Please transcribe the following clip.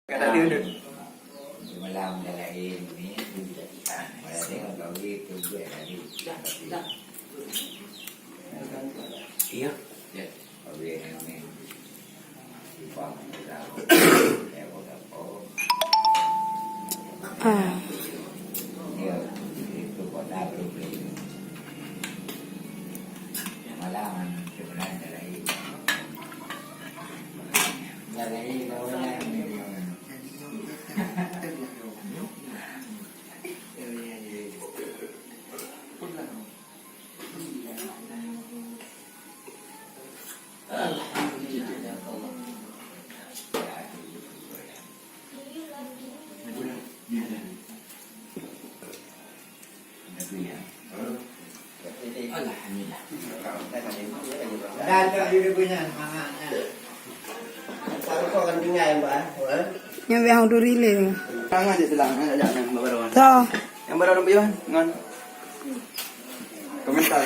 Kata dia duduk. Malam dah lain ni. Malam tengok kau gitu gue tadi. Iya. Kau dia ni. Bang dah. Ya boleh kau. Dia itu kota berbeda. Malam sebenarnya dah lain. Dah lain kau yang ni. Alhamdulillah. Dan tak dia punya semangatnya. Sao có con tiếng ngày mà Yang biar hang duri le. Tangan je selang, ada yang baru. Tahu. Yang baru nampak ngon. Komentar.